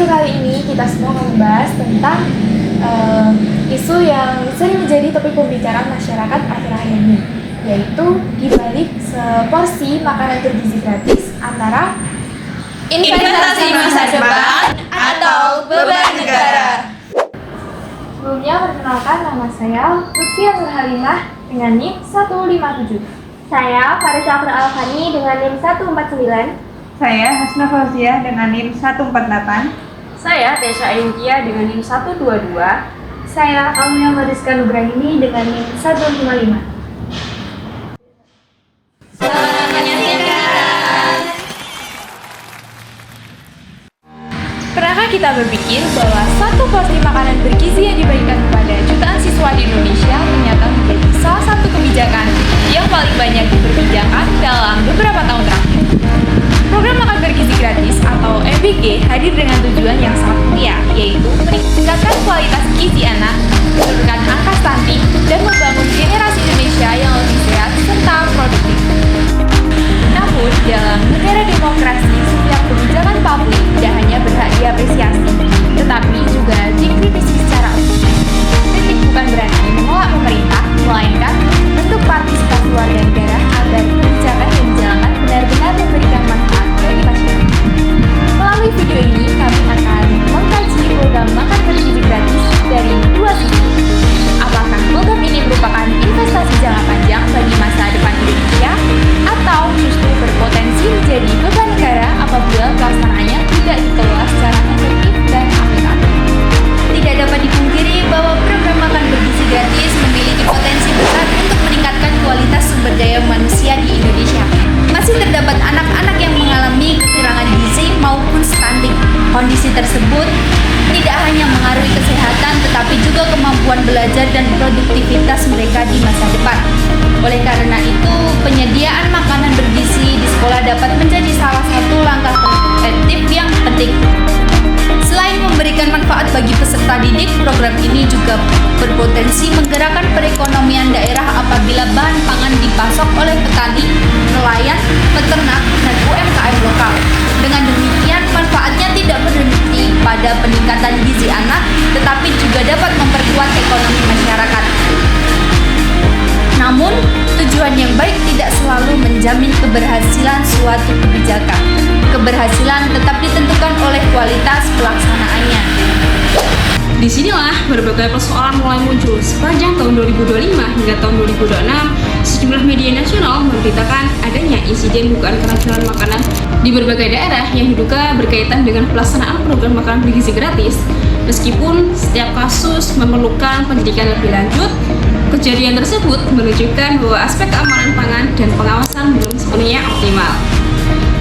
video kali ini kita semua akan membahas tentang isu yang sering menjadi topik pembicaraan masyarakat akhir-akhir ini, yaitu dibalik seporsi makanan bergizi gratis antara investasi masa depan atau beban negara. Sebelumnya perkenalkan, nama saya Lutfi Azhar Halimah dengan NIM 157. Saya Farisa Afra Alfani dengan NIM 149. Saya Hasna Fauziah dengan NIM 148. Saya Tesha Intia dengan NIM 122. Saya Aulia Mariska Nugrahini dengan NIM 155. Selamat menyaksikan. Pernahkah kita berpikir bahwa satu porsi makanan bergizi yang dibagikan kepada jutaan siswa di Indonesia ternyata menjadi salah satu kebijakan yang paling banyak diperbincangkan dalam beberapa tahun terakhir? Program makan bergizi gratis atau MBG hadir dengan tujuan yang sangat mulia, yaitu meningkatkan kualitas gizi anak, menurunkan angka stunting, dan membangun generasi Indonesia yang lebih sehat serta produktif. Namun, dalam negara demokrasi, setiap kebijakan publik tidak hanya berhak diapresiasi, tetapi juga dikritisi secara objektif. Kritik bukan berarti menolak pemerintah, melainkan bentuk partisipasi warga negara agar kebijakan yang dijalankan benar-benar memberikan manfaat bagi masyarakat. Melalui video ini, kami akan mengkaji program makan bergizi gratis dari dua sisi. Apakah program ini merupakan investasi jangka panjang bagi masa depan Indonesia, atau justru berpotensi menjadi beban negara apabila pelaksanaannya tidak dikelola secara efektif dan aplikatif? Tidak dapat dipungkiri bahwa program makan bergizi gratis memiliki potensi besar untuk meningkatkan kualitas sumber daya manusia di Indonesia. Masih terdapat anak-anak yang mengalami kekurangan gizi maupun stunting. Kondisi tersebut tidak hanya mengaruhi kesehatan tetapi juga kemampuan belajar dan produktivitas mereka di masa depan. Oleh karena itu, penyediaan makanan bergizi di sekolah dapat menjadi salah satu langkah preventif yang penting. Selain memberikan manfaat bagi peserta didik, program ini juga berpotensi menggerakkan perekonomian daerah apabila bahan pangan dipasok oleh petani, nelayan, peternak, dan UMKM lokal. Dengan demikian, manfaatnya tidak berhenti pada peningkatan gizi anak, tetapi juga dapat memperkuat ekonomi masyarakat. Namun, tujuan yang baik tidak selalu menjamin keberhasilan suatu kebijakan. Keberhasilan tetap ditentukan oleh kualitas pelaksanaannya. Disinilah berbagai persoalan mulai muncul. Sepanjang tahun 2025 hingga tahun 2026, sejumlah media nasional memberitakan adanya insiden dugaan keracunan makanan di berbagai daerah yang diduga berkaitan dengan pelaksanaan program makanan bergizi gratis. Meskipun setiap kasus memerlukan penyelidikan lebih lanjut, kejadian tersebut menunjukkan bahwa aspek keamanan pangan dan pengawasan belum sepenuhnya optimal.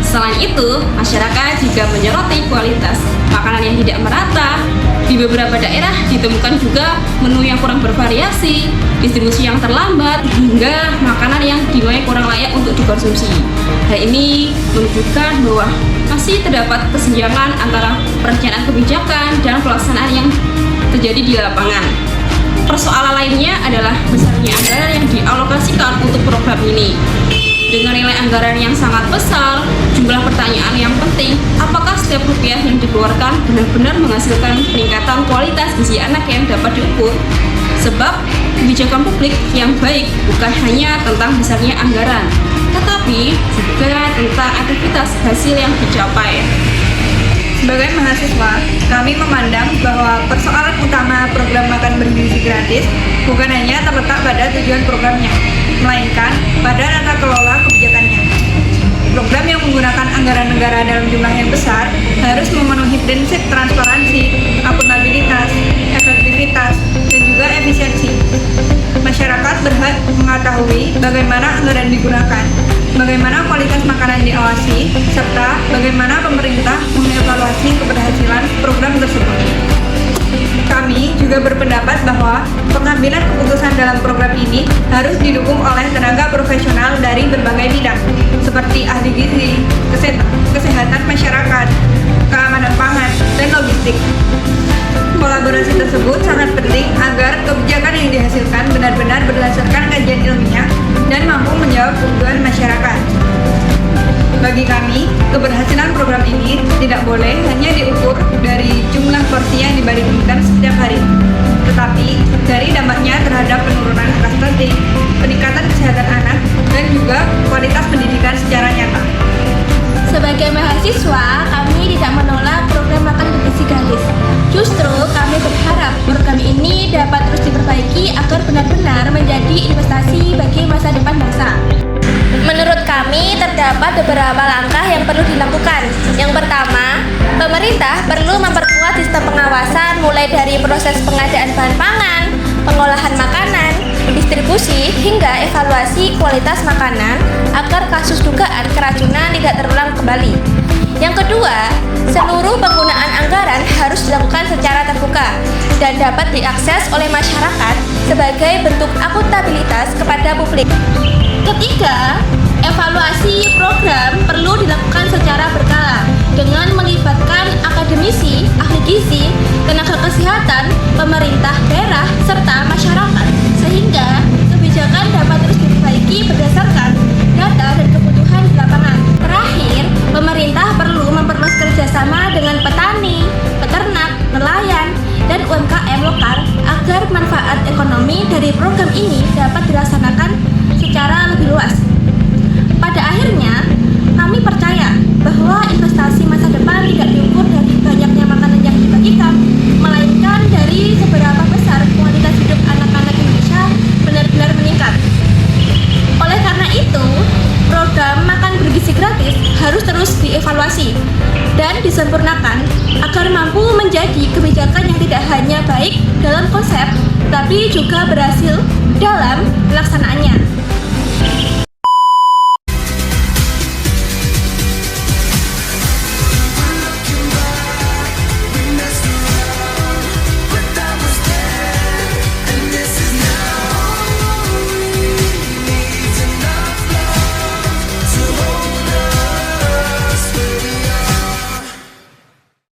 Selain itu, masyarakat juga menyoroti kualitas makanan yang tidak merata. Di beberapa daerah ditemukan juga menu yang kurang bervariasi, distribusi yang terlambat, hingga makanan yang dinilai kurang layak untuk dikonsumsi. Hal ini menunjukkan bahwa masih terdapat kesenjangan antara perencanaan kebijakan dan pelaksanaan yang terjadi di lapangan. Persoalan lainnya adalah besarnya anggaran yang dialokasikan untuk program ini. Dengan nilai anggaran yang sangat besar, jumlah pertanyaan yang penting, apakah setiap rupiah yang dikeluarkan benar-benar menghasilkan peningkatan kualitas gizi anak yang dapat diukur? Sebab, kebijakan publik yang baik bukan hanya tentang besarnya anggaran, tetapi juga tentang aktivitas hasil yang dicapai. Sebagai mahasiswa, kami memandang bahwa persoalan utama program makan bergizi gratis bukan hanya terletak pada tujuan programnya, melainkan pada tata kelola kebijakannya. Program yang menggunakan anggaran negara dalam jumlah yang besar harus memenuhi prinsip transparansi, akuntabilitas, efektivitas, dan juga efisiensi. Masyarakat berhak mengetahui bagaimana anggaran digunakan, bagaimana kualitas makanan diawasi, serta bagaimana pemerintah mengevaluasi keberhasilan program tersebut. Kami juga berpendapat bahwa pengambilan keputusan dalam program ini harus didukung oleh tenaga profesional dari berbagai bidang, seperti ahli gizi, kesehatan masyarakat, keamanan pangan, dan logistik. Kolaborasi tersebut sangat penting agar kebijakan yang dihasilkan benar-benar berdasarkan kajian ilmiah dan mampu menjawab kebutuhan masyarakat. Bagi kami, keberhasilan program ini tidak boleh hanya diukur dari porsi yang dibagikan setiap hari. Tetapi dari dampaknya terhadap penurunan angka stunting, peningkatan kesehatan anak, dan juga kualitas pendidikan secara nyata. Sebagai mahasiswa, kami tidak menolak program makan bergizi gratis. Justru kami berharap program ini dapat terus diperbaiki agar benar-benar menjadi investasi bagi masa depan bangsa. Menurut kami, terdapat beberapa langkah yang perlu dilakukan. Yang pertama, pemerintah perlu memperkuat sistem pengawasan mulai dari proses pengadaan bahan pangan, pengolahan makanan, distribusi, hingga evaluasi kualitas makanan agar kasus dugaan keracunan tidak terulang kembali. Yang kedua, seluruh penggunaan anggaran harus dilakukan secara terbuka dan dapat diakses oleh masyarakat sebagai bentuk akuntabilitas kepada publik. Ketiga, evaluasi program perlu dilakukan secara berkala dengan melibatkan akademisi, ahli gizi, tenaga kesehatan, pemerintah daerah, serta masyarakat, sehingga kebijakan dapat terus diperbaiki berdasarkan data dan kebutuhan di lapangan. Terakhir, pemerintah perlu memperluas kerjasama dengan petani, peternak, nelayan, dan UMKM lokal agar manfaat ekonomi dari program ini dapat dilaksanakan secara lebih luas. Pada akhirnya, kami percaya bahwa investasi masa depan tidak diukur dari banyaknya makanan yang dibagikan, melainkan dari seberapa besar kualitas hidup anak-anak Indonesia benar-benar meningkat. Oleh karena itu, program makan bergizi gratis harus terus dievaluasi dan disempurnakan agar mampu menjadi kebijakan yang tidak hanya baik dalam konsep, tapi juga berhasil dalam pelaksanaannya.